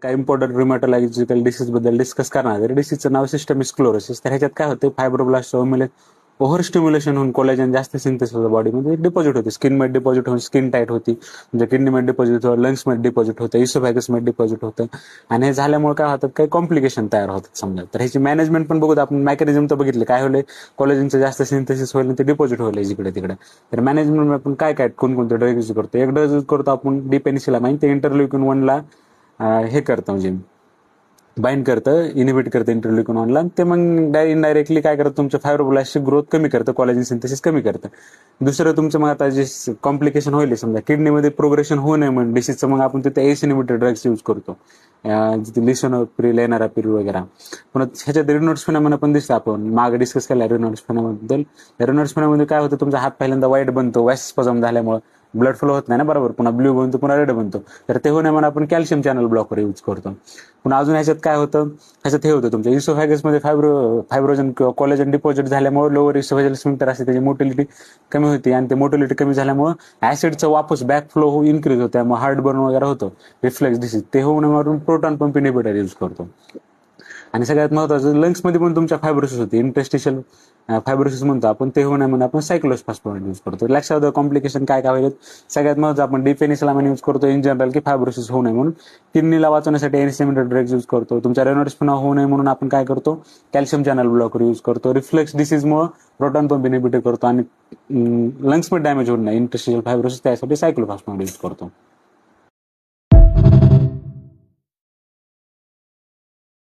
काही important रिमॅटॉलॉजिकल disease बद्दल discuss करणार आहे. डिसीजचं नाव सिस्टमिक स्क्लेरोसिस. तर ह्याच्यात काय होतं, फायब्रोब्लास्ट ओव्हर स्टिम्युलेशन होऊन कोलॅजन जास्त सिंथेसिस होतं बॉडीमध्ये, डिपॉझिट होते, स्किनमध्ये डिपॉझिट होऊन स्किन टाईट होती, म्हणजे किडनीमध्ये डिपॉझिट होतं, लंग्समध्ये डिपॉझिट होतं, इसोफॅगसमध्ये डिपॉझिट होतं. आणि हे झाल्यामुळे काय होतं, काही कॉम्प्लिकेशन तयार होतात समजा. तर ह्याची मॅनेजमेंट पण बघू आपण. मेकॅनिझम तर बघितले, काय होईल, कोलॅजनचं जास्त सिंथेसिस होईल ते डिपॉझिट होईल जिकडे तिकडे. तर मॅनेजमेंट आपण काय काय कोणकोणते ड्रग यूज करतो. एक ड्रग यूज करतो आपण डिपेनिसिलामाइन, ते इंटरल्युकिन 1ला हे करतं, म्हणजे बाइंड करतं, इनिबिट करतं इंटरल्युकिन 1ला. ते मग इनडायरेक्टली काय करतं, तुमच्या फायब्रोब्लास्टची ग्रोथ कमी करतं, कोलॅजन सिंथेसिस कमी करतं. दुसरं तुमचं मग आता जे कॉम्प्लिकेशन होईल समजा, किडनीमध्ये प्रोग्रेशन होऊ नये म्हणून डिसीजचं, मग आपण तिथे एस इनिबिटर ड्रग्स यूज करतो, जिथे लिसोनोप्रिल, लेनारापिल वगैरे. पण ह्याच्यात रिनोड्स फिनॉमिना पण दिसतं. आपण मागे डिस्कस केला रिनोड्स फिनॉमिनाबद्दल. रिनोड्स फिनॉमिना काय होतं, तुमचा हात पहिल्यांदा व्हाईट बनतो, वॅस्पझम झाल्यामुळे ब्लड फ्लो होत नाही ना बरोबर, पुन्हा ब्ल्यू बनतो, पुन्हा रेड बनतो. तर ते होऊ नये म्हणून आपण कॅल्शियम चॅनल ब्लॉकर यूज करतो. पुन्हा अजून ह्याच्यात काय होतं, ह्याच्यात हे होतं तुमच्या इसोफॅगसमध्ये फायब्रोजन किंवा कोलेजन डिपॉझिट झाल्यामुळे लोअर इसोफॅगल स्फिंक्टर असते, त्याची मोटिलिटी कमी होती, आणि ते मोटिलिटी कमी झाल्यामुळे ऍसिडचं वापस बॅक फ्लो इन्क्रीज होतं, त्यामुळे हार्ट बर्न वगैरे होतं, रिफ्लेक्स डिसीज. ते होऊ नये म्हणून प्रोटॉन पंप इनिबिटर यूज करतो. आणि सगळ्यात महत्त्वाचं, लंग्समध्ये पण तुमच्या फायब्रोसिस होते, इंटरस्टिशियल फायब्रोसिस म्हणतो आपण, ते होऊ नये म्हणून आपण सायक्लोस्पास्पोरेट यूज करतो. लक्षात कॉम्प्लिकेशन काय काय होईल. सगळ्यात महत्त्वाचं, आपण डिफेनिसिलामाइन यूज करतो इन जनरल, की फायब्रोसिस होऊ नये म्हणून. किडनीला वाचवण्यासाठी एनिसिमिटर ड्रग्ज यूज करतो. तुमच्या रेनॉल्ड्स पुन्हा होऊ नये म्हणून आपण काय करतो, कॅल्शियम चॅनल ब्लॉकर यूज करतो. रिफ्लेक्स डिसीजमुळे प्रोटॉन पंप इनिबिटर करतो. आणि लंग्समध्ये डॅमेज होऊ नये, इंटरस्टिशियल फायब्रोसिस, त्यासाठी सायक्लोफॉस्फेट यूज करतो.